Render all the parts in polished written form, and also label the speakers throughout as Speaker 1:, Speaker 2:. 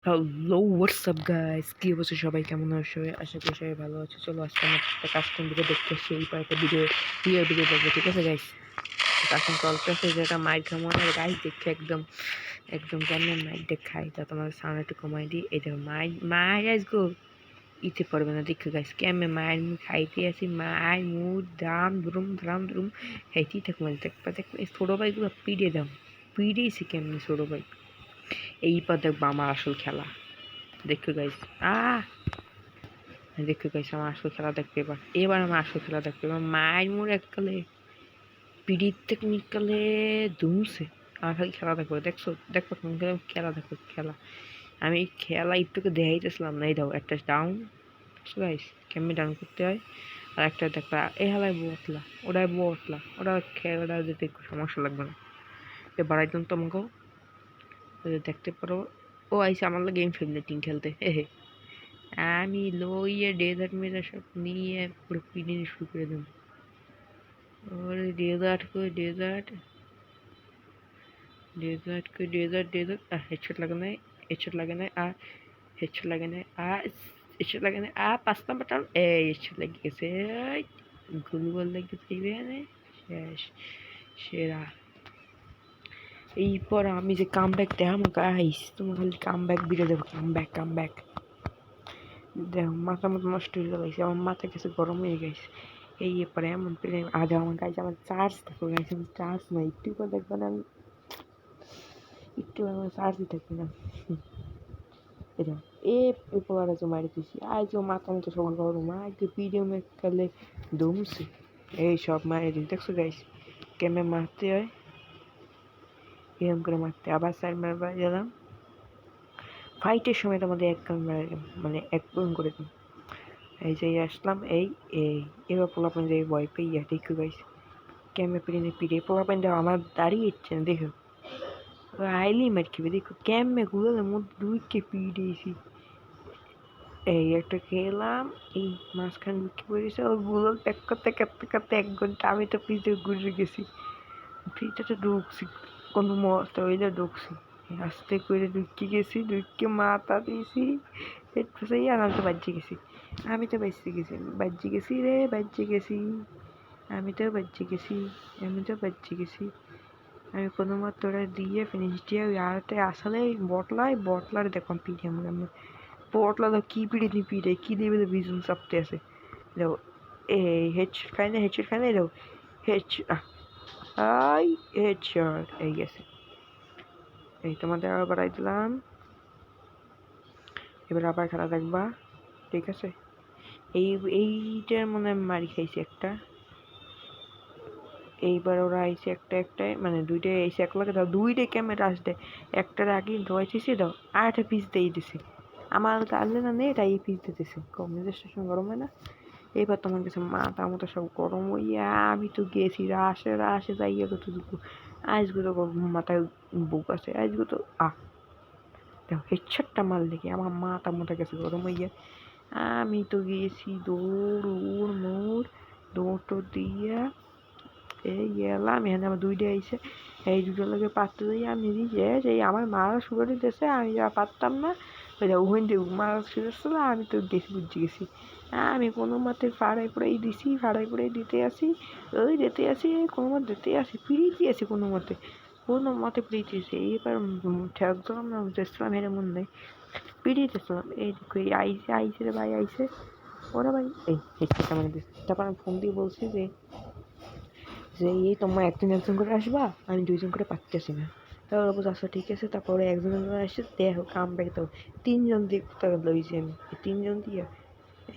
Speaker 1: Hello WhatsApp guys, কি অবস্থা? সবাই কেমন আছো? আশা করি সবাই ভালো আছে। চলো আজকে আমরা একটা কাস্টম ভিডিও দেখতে আসছি। এই পর একটা ভিডিও দেখবো, ঠিক আছে গাইস? কাস্টম চলতেছে, যেটা মাইক খামো না গাইস, দেখে একদম একদম কেমন মাইক দেখ খাই, তা তোমার সাউন্ড একটু কমাই দিই। এই দেখো মাই গাইস গো ইতে পড়বে না, দেখো গাইস কেমন মায়ের মুখ খাইতে আসি, মায়ের মুখ দাম দ্রুম খাইতেই থাকবো। দেখবা দেখবা এই ছোটো ভাইগুলো পিড়িয়ে দাম, পিড়িয়েছি কেমনি ছোটো ভাই। এই পর দেখবো আমার আসল খেলা, দেখো গাইস। দেখো গাইস, আমার আসল খেলা দেখবে এবার আমার আসল খেলা দেখবে। এবার মায়ের মোড় এককালে পিড়ির টেকনিকালে দুমছে। আমার খালি খেলা দেখবো, দেখো খেলা দেখো খেলা। আমি খেলা একটুকে দেখাইতেছিলাম না। এই দাও একটা ডাউন গাইস, কেমনি ডাউন করতে হয়। আর একটা দেখবা এ হেলায় বটলা, ওটাই বটলা, ওটা যেতে একটু সমস্যা লাগবে না। এ বাড়াইতাম তোমাকেও দেখতে পারো। ও আইসে আমার লাগে গেম ফেমলেটিং খেলতে, হে। আমি লইয়ে ডেজার্ট মেজার্ট সব নিয়ে পুরো পিড়িয়ে শুরু করে দেবো। ওরে ডেজার্ট হেডশট লাগে নাই, হেডশট লাগে নাই, আর হেডশট লাগে নাই, আর হেডশট লাগে নাই, আর 5 নাম্বার টাউন এই হেডশট লেগে গেছে। গুলবল লেগে যাইবে না, শেষ সেরা। এরপর আমি যে কামব্যাক দেখাবো গাইস, তোমার খালি কামব্যাক ভিডিও দেবো, কামব্যাক দেখো। মাথা মতো নষ্ট হয়ে গেছে, আমার মাথা গেছে গরম হয়ে গেছে। এই এরপরে এমন পেলে আজ আমার গাইছে, আমার চার্জ দেখো গাইছে, আমার চার্জ নাই। একটু করে দেখবে না, একটু আমার চার্জই থাকবে না। এটা এ উপর মারি দিছি আজ ও মাথা মতো সমান গরম, আজ পিডিএম কালে দমছে। এই সব মারি দিই, দেখছো গাইস কেমনে মারতে হয়, এরকম করে মারতে। আবার সাইড মারবার গেলাম ফাইটের সময় তোমাদের এক কান মানে এক গুণ করে দিই। এই যে আসলাম, এই এই এবার পোলাপান যে ভয় পেয়ে দেখো গাইস কেমনে পিড়ে পোলাপান দেওয়া আমার দাঁড়িয়ে ইচ্ছে না। দেখো আইলি মার খেবে, দেখো কেমনে গুলোর মধ্যে দুইকে পিড়িয়েছি। এই একটা খেলাম, এই মাঝখানে ঢুকে পড়েছে, ওর গুলো প্যাক করতে কাঁদতে কাঁদতে 1 ঘন্টা। আমি তো ফ্রিজে ঘুরে গেছি, ফ্রিজে ঢুকছি কোনো মতো হইলে ঢুকছি, আস্তে করে ঢুকে গেছি, ঢুকে মাথা দিয়েছি পেট ফেসাই, আর আমি তো বাজ্যে গেছি। বাজ্যে গেছি রে, বাজ্যে গেছি, আমি কোনো মতো ওরা দিয়ে ফিনিশ দিয়ে ওই আরতে আসলে বটলার দেখলাম পিঠে আমরা বটলা তো কি পিড়ে কি দেবে বিজন চাপতে আছে। দেখো এই হেডশট খাই না, দেখো হেডশট এই গেছে। এই তোমাদের আবার বাড়াই দিলাম, এবার আবার খেলা দেখবা, ঠিক আছে? এইটার মনে মারি খাইছি একটা। এইবার ওরা আইসে একটা মানে দুইটাই আইসে এক লাগে দাও, দুইটাই ক্যামেরা আসবে। একটার আগে ধোয়াইছি দাও, আর একটা পিস দিয়ে দিছি। আমার গালে না নেই, তাই এই পিস দিতেছি, কমিউনিকেশন গরম হয় না। এবার তোমার কাছে মাথা মতো সব গরম হইয়া আমি তো গেছি রাশে যাইয়া কতটুকু আজকে তো মাথায় বুক আছে, আজকে তো দেখো হেডশটটা মারলে কি আমার মাথা মতো গেছে গরম হইয়া। আমি তো গেছি দৌড় দিয়া এই গেলাম, এখানে আমার দুইটা আইসে, এই দুটোর লোকে পারতে যাই আমি দিয়েছি। এই আমার মারা শুরু দিতেছে, আমি যা পারতাম না, ওই যা ওখান থেকে মারা শুরু আসছিল, আমি তো বুঝে গেছি। আমি কোনো মতে ফাড়াই পড়াই দিতে আসি কোনো মতে দিতে আসি, ফিরিয়ে দিয়েছি কোনো মতে ফিরিয়ে দিয়েছি। এইবার ঠেক দিলাম না, বুঝতেছিলাম হেরে মন নেই, ফিরিয়ে দিয়েছিলাম। এই দেখো এই আইসে রে ভাই, আইসে ওরা ভাই, এই হেডসেট আমার দিচ্ছে। তারপর আমি ফোন দিয়ে বলছি যে এই তোমরা একজন করে আসবা, আমি 2জন করে পারতেছি না। তারপর বলছে আচ্ছা ঠিক আছে। তারপরে একজন আসে, দেখো কামব্যাক দাও, 3জন দিয়ে কোথাও লইছি আমি, এই 3জন দিয়ে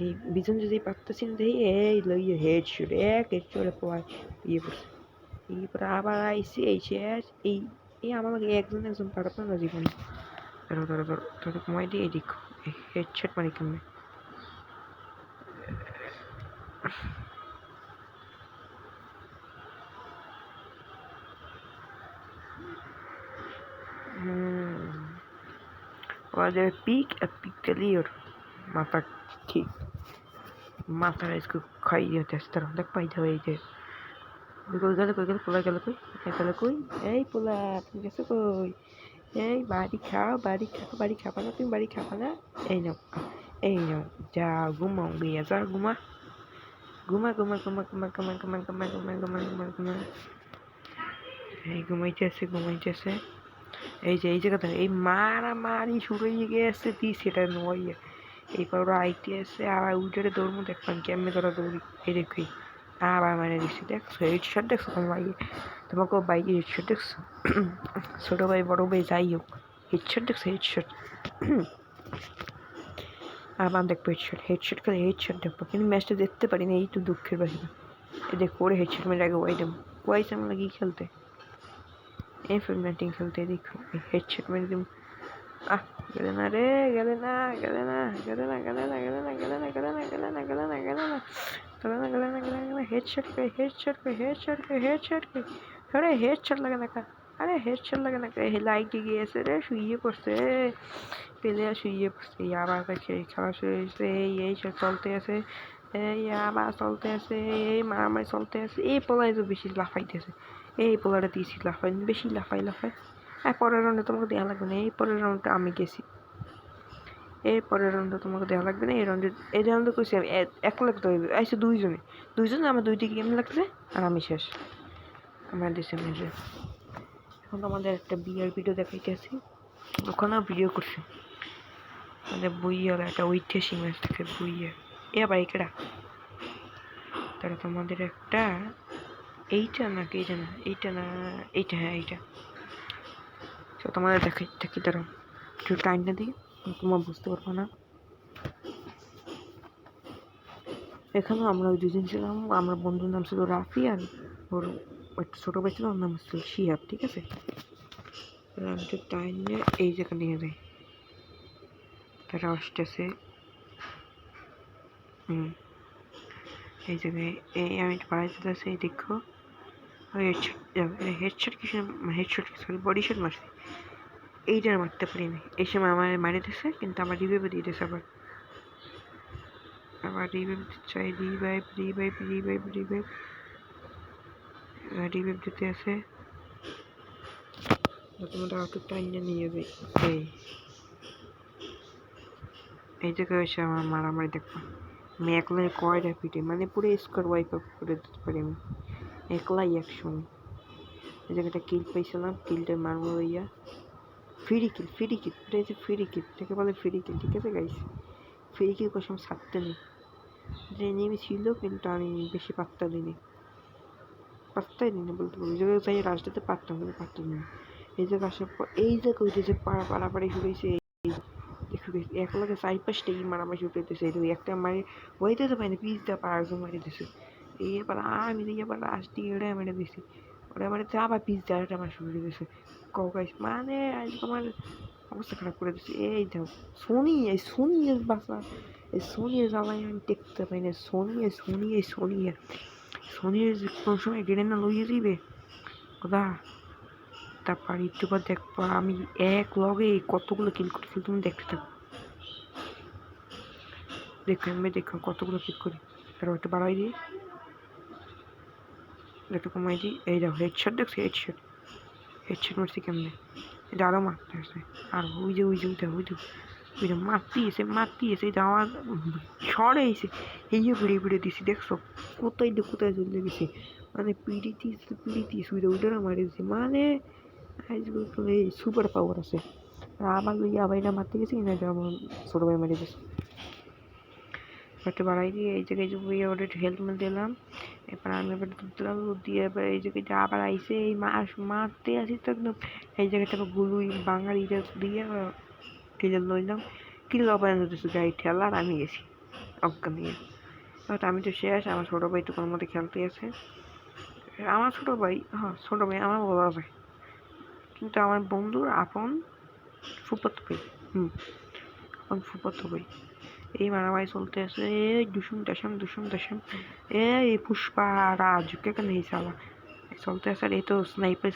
Speaker 1: এই 2জন যদি পারতেছি না, দেখি এই লইয়ে হেডশট পড়ে ইয়ে করছে। এরপরে আবার আইসি এই শেষ, এই আমার একজন পারতো না জীবনে। ধরো কমাই দিয়ে এই দেখো হেডশট মারি কেমনে। ওদের পিক দিলি ওর মাথা ঠিক, মাথার আজকে খাইয়ে তেস্তার দেখ পাই যাবে। এই যে কই গেল পোলা গেল কই, এই পোলা তুমি গেছো কই, এই বাড়ি খাও, বাড়ি খাও, বাড়ি খাবা না তুমি, বাড়ি খাবা না? এই নাও, এই নাও, যা ঘুমাও গিয়া, যা ঘুমা, ঘুমা ঘুমা ঘুমা ঘুমা ঘুমা ঘুমা ঘুমা ঘুমা ঘুমা ঘুমা ঘুমা। এই ঘুমাইতেছে ঘুমাইতেছে। এই যে এই জায়গাটা এই মারামারি শুরু হয়ে গেছে, তুই সেটা নয়। এইবার ওরা আইতে আসে, আবার উঠে দৌড়মু, দেখলাম কেমনে তোরা দৌড়ি, এই দেখি আবার মানে দিচ্ছি, দেখছো হেডশট, দেখছো তোমার ভাই, তোমাকে বাইকে হেডশট দেখছো? ছোটো ভাই বড়ো ভাই যাই হোক, হেডশট দেখছো, হেডশট। আবার দেখবো হেডশট, হেডশট করে হেডশট দেখবো, কিন্তু ম্যাচটা দেখতে পারি না, এই তো দুঃখের বাহিনী। এই দেখ ওরে হেডশট মেরে আগে ওয়াই দেবো, ওয়াইস আমার লাগিয়ে খেলতে, ইনফরমেটিং খেলতে, দেখো হেডশট মেরে দেবো। আহ গেলে না রে, গেলে না, গেলে না, গেলে না, গেলে না, গেলে না, গেলে না, গেলে না, গেলে না, গেলে না, গেলে না, গেলে না, গেলে না, গেলে না, হেডশট করে, হেডশট করে, হেডশট করে, হেডশট করে, আরে হেডশট লাগে না, আরে হেডশট লাগে না, লাইটে গিয়েছে রে, শুয়ে পড়ছে, প্লেয়ার শুয়ে পড়ছে, আবার দেখে খেলা শুরু হয়েছে, এই সব চলতে আছে, এই আবার চলতে আছে, এই মারামারি চলতে আছে, এই পোলাই তো বেশি লাফাইতেছে, এই পোলাটা দিয়েছি লাফাই, বেশি লাফাই লাফাই। হ্যাঁ পরের রাউন্ডে তোমাকে দেওয়া লাগবে না, এই পরের রাউন্ডটা আমি গেছি, এই পরের রাউন্ডে তোমাকে দেওয়া লাগবে না, এই রাউন্ডে কইছি আমি এক লাগতে হইবে, আইসে দুইজনে আমার দুই দিকে কেমন লাগছে, আর আমি শেষ, আমার দিছে মেজে। এখন আমাদের একটা বিয়ার ভিডিও দেখাইতেছি, ওখানেও ভিডিও করছি, আমাদের বইয়ার একটা ঐতিহাসিক ম্যাচ থেকে বইয়া, এ আবার এইটা তারা তোমাদের একটা, এইটা নাকি এইটা না, এইটা না, এইটা, হ্যাঁ এইটা, তো তোমাদের দেখাই থাকি, তারা একটু টাইমটা দিই, তোমার বুঝতে পারবো না। এখানেও আমরা ওই দুজন ছিলাম, আমার বন্ধুর নাম ছিল রাফি, আর ওর একটা ছোটো ভাই ছিল, ওর নাম ছিল শিহাব, ঠিক আছে। আমি তো টাইম নিয়ে এই জায়গা নিয়ে যাই, তারা আসতেছে, এই জায়গায় এই আমি একটু বাড়াইতে যাচ্ছি, এই দেখো হেডশট কিছু, হেডশট সরি বডি শট মারছি, এইটার মারতে পারিনি, এই সময় আমার মারি দিছে, কিন্তু আমার রিভাইভ দিয়ে দিয়েছে, আবার রিভাইভ চাই, revive revive revive revive revive দিতে আছে, তোমাদের একটু টাইম নিয়ে যাই, এই জায়গায় এসে আমার মারামারি দেখবা, আমি একলাই কয়টা পিটে, মানে পুরো স্কোয়ার ওয়াইপ আপ করে দিতে পারি আমি একলাই একসঙ্গে। এই জায়গাটা কিল পাইছিলাম, কিলটা মারবো হইয়া ফ্রি কিল, এটা হচ্ছে ফ্রি কিল, এটাকে বলে ফ্রি কিল, ঠিক আছে গাইস, ফ্রি কিল কোনো সময় ছাড়তে নেই, যে নেমে ছিল কিন্তু আমি বেশি পাত্তাই দিইনি বলতে পারবো, এই জায়গায় যাই রাজটাতে পারতাম, কিন্তু পারতাম না। এই জায়গায় আসার পর এই জায়গায় উঠেছে পাড়াপাড়ি শুরু হয়েছে, এক লাগে চারি পাঁচটা এই মারামারি শুরু হইতেছে, একটা মারি হইতে তো পারি না, পিস দেওয়া পার একজন মারি দিছে, এই এবার আমি দিয়ে এবার লাশ দিয়ে ওটা মেরে দিছি, ওটা মারিতে আবার পিস দেওয়া আমার শুরু হয়ে গেছে, গাইস মানে আজকে আমার অবস্থা খারাপ করে দিচ্ছে। এই দেখো সোনি বাসা, এই সোনির জ্বালায় আমি দেখতে পাই না, সোনির যে কোনো সময় গেড়ে না লইয়ে দিবে কথা, তারপর একটু পর দেখবো আমি এক লগে কতগুলো কিল করছি, তুমি দেখতে থাকো, দেখো কতগুলো কিল করি, তারপর একটু বাড়াই দিই, একটু কমাই দিই, এই দেখো হেডশট দেখছি, হেডশট মারছি কেমনে, এটা আরও মারতে আছে, আর ওই যে মারতে এসে এটা আমার সরে এসে এই যে পিড়ে দিছি, দেখছো কোথায় চলে গেছে, মানে পিড়িতিস ওইটা মারি দিছি, মানে এই সুপার পাওয়ার আছে, আর আমার লইয়া আবার এটা মারতে গেছি না, এটা আমার ছোটো ভাই মারি দিছে, একটু বাড়াই দিয়ে এই জায়গায় যে বইয়ে ওটা একটু হেলমেট দিলাম, এবার আমি এবার দুধ দিলাম, দুধ দিয়ে এবার এই জায়গাটা আবার আইসে এই মারতে আসি তো একদম, এই জায়গাটা গুলুই বাঙালিটা দিয়ে কিলে লইলাম, কিলো পর্যন্ত দিচ্ছি গাড়ি ঠেলা, আর আমি গেছি অজ্ঞান নিয়ে, এবার আমি তো শেষ, আমার ছোটো ভাই তো কোনো মতো খেলতে আছে, আমার ছোটো ভাই, হ্যাঁ ছোটো ভাই আমার বলা যায়, কিন্তু আমার বন্ধুর আপন ফুফাতো ভাই, আপন ফুফাতো ভাই, এই মারামারি চলতে আছে, এই দুষুম দাসাম, এই পুষ্পা রাজ কেন এই চালা চলতে আছে, আর এই তো স্নাইপার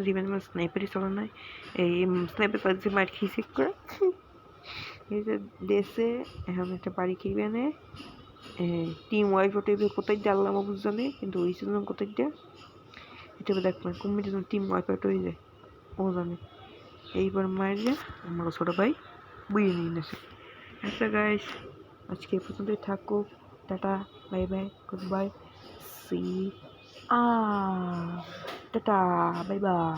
Speaker 1: দিবেন, স্নাইপারই চলে নাই, এই স্নাইপার যে মার খেয়েছে করে, এই যে দেশে এখন একটা বাড়ি খেয়ে নে, টিম ওয়াইফ ওটা কোথায় দিয়ে আল্লাহ মাহবুব জানে, কিন্তু ওই জন্য কোথায় দিয়ে এটা দেখবেন কমে যেন টিম ওয়াইফ আউট হয়ে যায়, ও জানে, এইবার মায়ের আমার ছোট ভাই বুঝে নিয়ে নেছে। আচ্ছা গাইস, আজকে এই পর্যন্তই থাকুক। Tata, bye bye, good bye, C আ টাটা, বাই বাই।